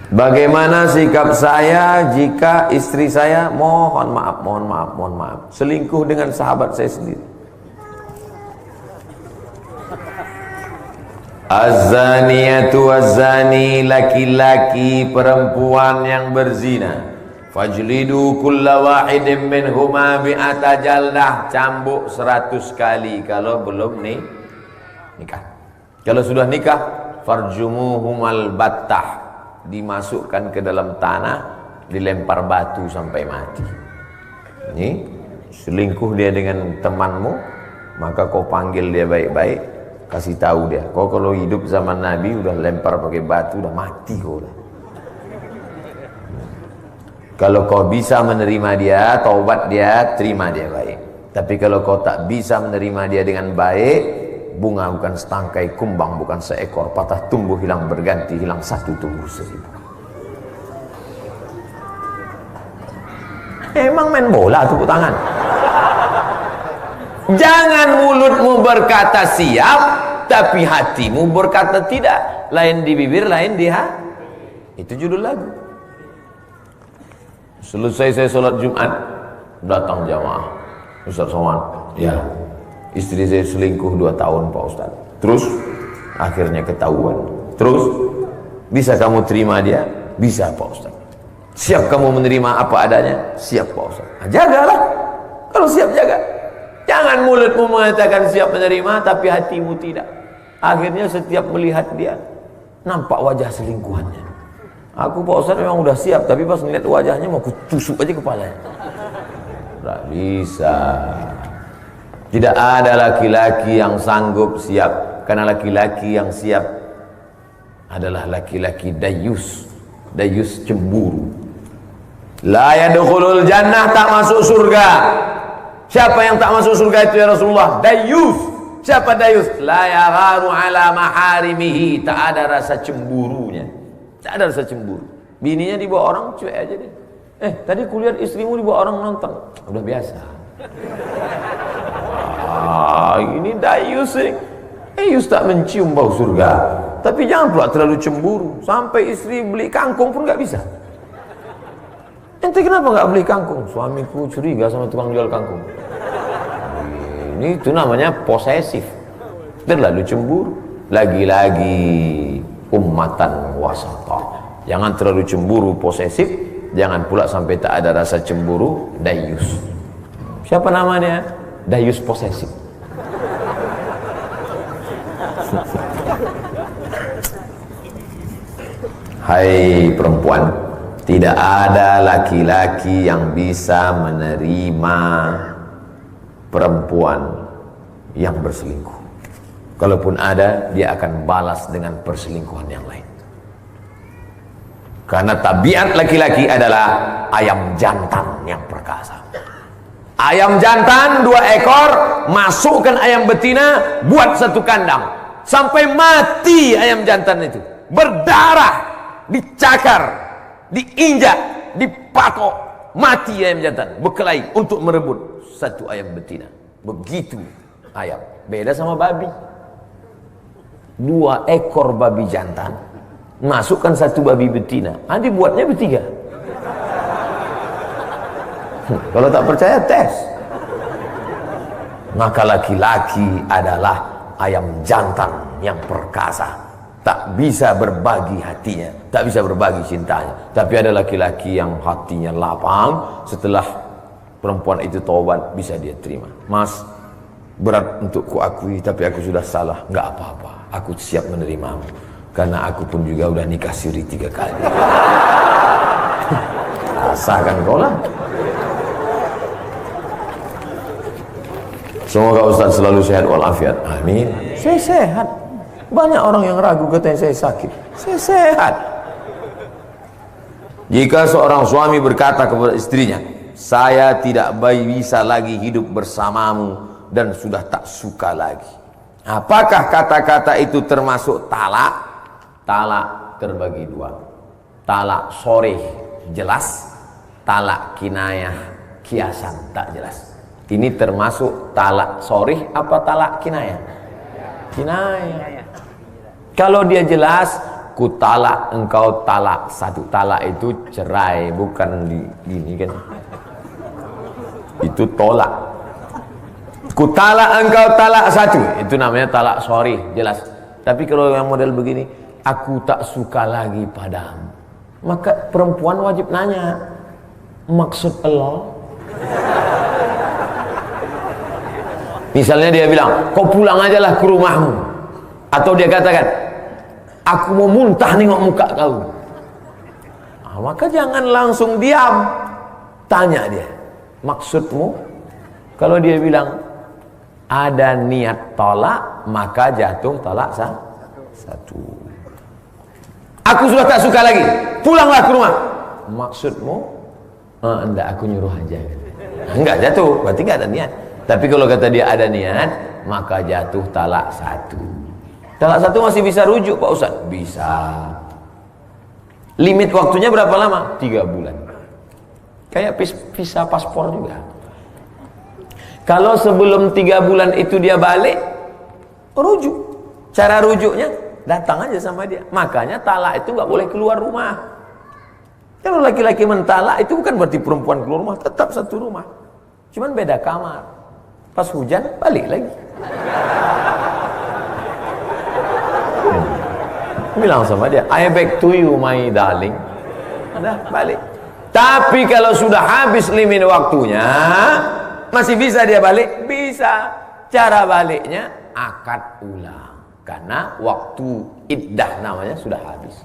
Bagaimana sikap saya jika istri saya mohon maaf selingkuh dengan sahabat saya sendiri? Az-zaniyatu waz-zani, laki-laki perempuan yang berzina, fajlidu kulla wahidin minhuma mi'ata jaldah, cambuk 100 kali kalau belum nikah. Kalau sudah nikah, farjumuhumal battah, dimasukkan ke dalam tanah, dilempar batu sampai mati. Ini selingkuh dia dengan temanmu, maka kau panggil dia baik-baik, kasih tahu dia, kau kalau hidup zaman Nabi udah lempar pakai batu, udah mati kau udah. Kalau kau bisa menerima dia, taubat dia, terima dia baik. Tapi kalau kau tak bisa menerima dia dengan baik, bunga bukan setangkai, kumbang bukan seekor, patah tumbuh hilang berganti, hilang satu tumbuh 1000. Emang main bola tepuk tangan? Jangan mulutmu berkata siap, tapi hatimu berkata tidak. Lain di bibir, lain di hati. Itu judul lagu. Selesai saya sholat Jumat, datang jamaah. Ustaz Somad, ya, istri saya selingkuh 2 tahun Pak Ustaz. Terus akhirnya ketahuan. Terus bisa kamu terima dia? Bisa Pak Ustaz. Siap kamu menerima apa adanya? Siap Pak Ustaz. Nah, jagalah. Kalau siap jaga. Jangan mulutmu mengatakan siap menerima tapi hatimu tidak. Akhirnya setiap melihat dia nampak wajah selingkuhannya. Aku Pak Ustaz memang udah siap, tapi pas ngeliat wajahnya mau kutusuk aja kepalanya. Tidak bisa. Tidak ada laki-laki yang sanggup siap, karena laki-laki yang siap adalah laki-laki dayus. Dayus cemburu. La yadkhulul jannah, tak masuk surga. Siapa yang tak masuk surga itu ya Rasulullah? Dayus. Siapa dayus? La yagharu ala maharimihi, tak ada rasa cemburunya. Tak ada rasa cemburu. Bininya dibawa orang, cuek aja deh. Tadi kulihat istrimu dibawa orang nonton. Udah biasa. Ini dayus sih. Dayus tak mencium bau surga. Tapi jangan pula terlalu cemburu. Sampai istri beli kangkung pun gak bisa. Ente kenapa gak beli kangkung? Suamiku curiga sama tukang jual kangkung. Ini itu namanya posesif. Terlalu cemburu. Lagi-lagi ummatan wasata. Jangan terlalu cemburu posesif, jangan pula sampai tak ada rasa cemburu dayus. Siapa namanya? Dayus posesif. Hai perempuan, tidak ada laki-laki yang bisa menerima perempuan yang berselingkuh. Kalaupun ada, dia akan balas dengan perselingkuhan yang lain. Karena tabiat laki-laki adalah ayam jantan yang perkasa. Ayam jantan 2 ekor, masukkan ayam betina, buat 1 kandang. Sampai mati ayam jantan itu. Berdarah, dicakar, diinjak, dipatok. Mati ayam jantan, berkelahi untuk merebut 1 ayam betina. Begitu ayam. Beda sama babi. 2 ekor babi jantan, masukkan 1 babi betina, dibuatnya bertiga. Kalau tak percaya tes. Maka laki-laki adalah ayam jantan yang perkasa, tak bisa berbagi hatinya, tak bisa berbagi cintanya. Tapi ada laki-laki yang hatinya lapang, setelah perempuan itu taubat bisa dia terima. Mas, berat untuk kuakui, tapi aku sudah salah. Nggak apa-apa, aku siap menerimamu, karena aku pun juga udah nikah siri 3 kali. Rasakan kau lah. Semoga Ustaz selalu sehat walafiat. Amin. Saya sehat. Banyak orang yang ragu katanya saya sakit. Saya sehat. Jika seorang suami berkata kepada istrinya, saya tidak bisa lagi hidup bersamamu dan sudah tak suka lagi, apakah kata-kata itu termasuk talak? Talak terbagi 2. Talak sorih jelas, talak kinayah kiasan tak jelas. Ini termasuk talak sorih apa talak kinayah? Kinayah. Kalau dia jelas, ku talak engkau talak satu. Talak itu cerai, bukan gini kan. Itu tolak. Ku talak engkau talak satu. Itu namanya talak sorry, jelas. Tapi kalau yang model begini, aku tak suka lagi padamu. Maka perempuan wajib nanya, maksud Allah? Misalnya dia bilang, kau pulang aja lah ke rumahmu. Atau dia katakan, aku mau muntah nengok muka kau. Nah, maka jangan langsung diam. Tanya dia, maksudmu? Kalau dia bilang, ada niat tolak, maka jatuh tolak satu. Aku sudah tak suka lagi, pulanglah ke rumah. Maksudmu? Enggak, aku nyuruh aja. Enggak jatuh, berarti enggak ada niat. Tapi kalau kata dia ada niat, maka jatuh talak satu. Talak satu masih bisa rujuk Pak Ustaz? Bisa. Limit waktunya berapa lama? 3 bulan. Kayak visa paspor juga. Kalau sebelum 3 bulan itu dia balik, rujuk. Cara rujuknya, datang aja sama dia. Makanya talak itu nggak boleh keluar rumah. Kalau laki-laki mentalak itu bukan berarti perempuan keluar rumah, tetap satu rumah. Cuman beda kamar. Pas hujan balik lagi. Bilang sama dia, I back to you my darling. Ada balik. Tapi kalau sudah habis limit waktunya, masih bisa dia balik? Bisa. Cara baliknya akad ulang. Karena waktu iddah namanya sudah habis.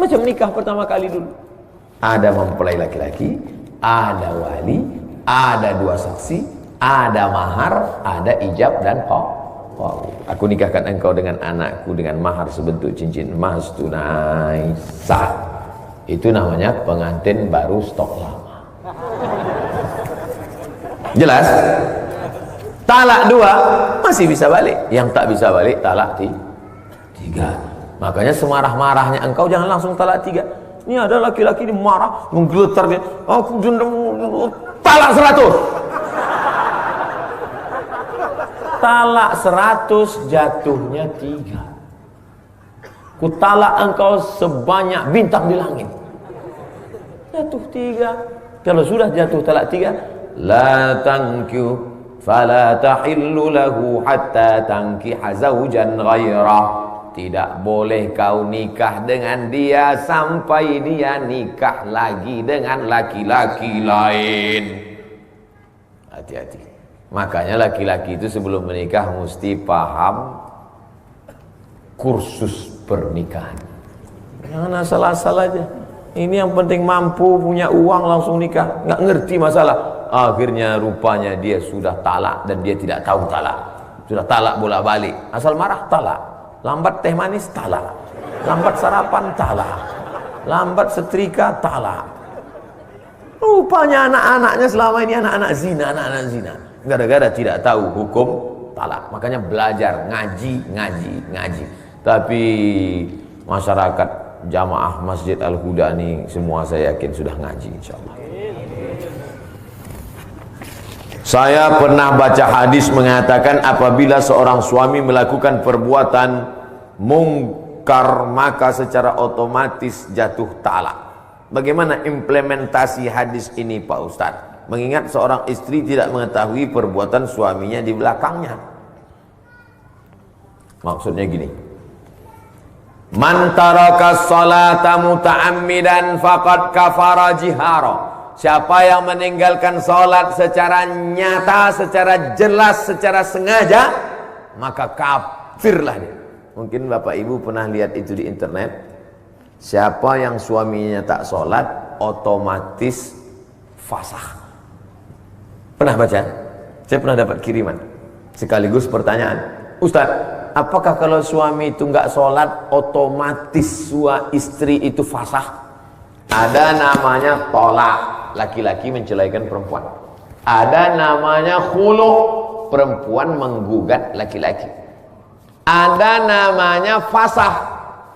Macam nikah pertama kali dulu. Ada mempelai laki-laki, ada wali, ada 2 saksi, ada mahar, ada ijab dan wow. Aku nikahkan engkau dengan anakku dengan mahar sebentuk cincin emas tunai sah. Itu namanya pengantin baru stok lama. Jelas? Talak 2 masih bisa balik. Yang tak bisa balik talak 3. Makanya semarah-marahnya engkau jangan langsung talak 3. Ini ada laki-laki ini marah, menggeletar dia. Aku talak 100. Talak 100 jatuhnya 3. Ku talak engkau sebanyak bintang di langit. Jatuh 3. Kalau sudah jatuh talak 3, la tankihu fala tahillu lahu hatta tankiha zawjan ghairah. Tidak boleh kau nikah dengan dia sampai dia nikah lagi dengan laki-laki lain. Hati-hati. Makanya laki-laki itu sebelum menikah mesti paham kursus pernikahan. Jangan asal-asal aja. Ini yang penting mampu, punya uang langsung nikah. Nggak ngerti masalah. Akhirnya rupanya dia sudah talak dan dia tidak tahu talak. Sudah talak bolak-balik. Asal marah talak. Lambat teh manis talak. Lambat sarapan talak. Lambat setrika talak. Rupanya anak-anaknya selama ini anak-anak zina, gara-gara tidak tahu hukum talak. Makanya belajar ngaji. Tapi masyarakat jamaah Masjid Al-Huda ini semua saya yakin sudah ngaji insyaallah. Saya pernah baca hadis mengatakan apabila seorang suami melakukan perbuatan mungkar maka secara otomatis jatuh talak. Bagaimana implementasi hadis ini Pak Ustadz? Mengingat seorang istri tidak mengetahui perbuatan suaminya di belakangnya. Maksudnya gini. Man taraka sholata muta'ammidan faqad kafara jihara. Siapa yang meninggalkan sholat secara nyata, secara jelas, secara sengaja, maka kafirlah dia. Mungkin Bapak Ibu pernah lihat itu di internet. Siapa yang suaminya tak sholat, otomatis fasakh. Pernah baca? Saya pernah dapat kiriman. Sekaligus pertanyaan, Ustadz, apakah kalau suami itu nggak sholat, otomatis istri itu fasakh? Ada namanya tolak. Laki-laki menceraikan perempuan. Ada namanya khulu', perempuan menggugat laki-laki. Ada namanya fasakh,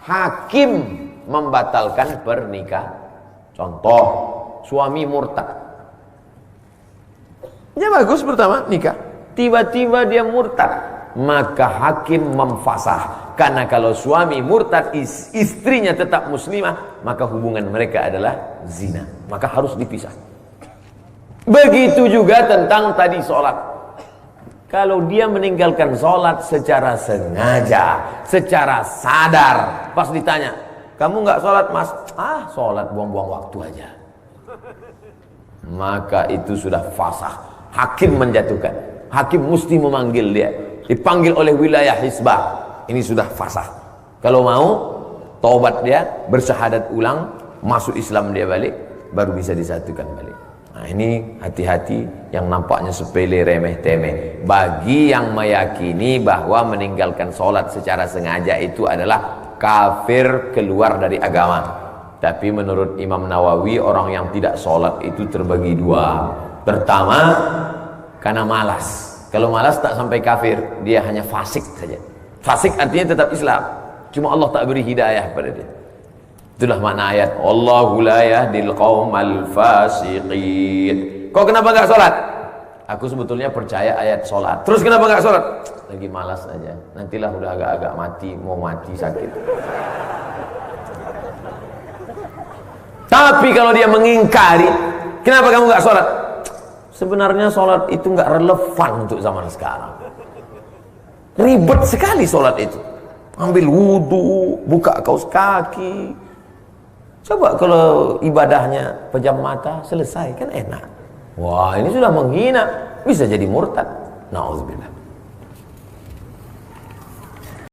hakim membatalkan pernikahan. Contoh, suami murtad. Ya bagus pertama nikah. Tiba-tiba dia murtad. maka hakim memfasah. Karena kalau suami murtad, istrinya tetap muslimah, maka hubungan mereka adalah zina, maka harus dipisah. Begitu juga tentang tadi sholat. Kalau dia meninggalkan sholat secara sengaja, secara sadar, pas ditanya, kamu nggak sholat mas? Ah, sholat, buang-buang waktu aja. Maka itu sudah fasah. Hakim menjatuhkan. Hakim mesti memanggil dia. Dipanggil oleh wilayah hisbah. Ini sudah fasah. Kalau mau, taubat dia, bersyahadat ulang, masuk Islam dia balik, baru bisa disatukan balik. Nah, ini hati-hati yang nampaknya sepele, remeh temeh. Bagi yang meyakini bahwa meninggalkan sholat secara sengaja itu adalah kafir, keluar dari agama. Tapi menurut Imam Nawawi, orang yang tidak sholat itu terbagi dua. Pertama, karena malas. Kalau malas tak sampai kafir, dia hanya fasik saja. Fasik artinya tetap Islam, cuma Allah tak beri hidayah pada dia. Itulah makna ayat Allahu la yahdil qaumal fasiqin. Kau kenapa enggak sholat? Aku sebetulnya percaya ayat sholat. Terus kenapa enggak sholat? Lagi malas aja. Nantilah udah agak-agak mati, mau mati sakit. Tapi kalau dia mengingkari, kenapa kamu enggak sholat? Sebenarnya sholat itu enggak relevan untuk zaman sekarang. Ribet sekali sholat itu. Ambil wudhu, buka kaos kaki. Coba kalau ibadahnya pejam mata, selesai, kan enak. Wah, ini sudah menghina, bisa jadi murtad. Na'udzubillah.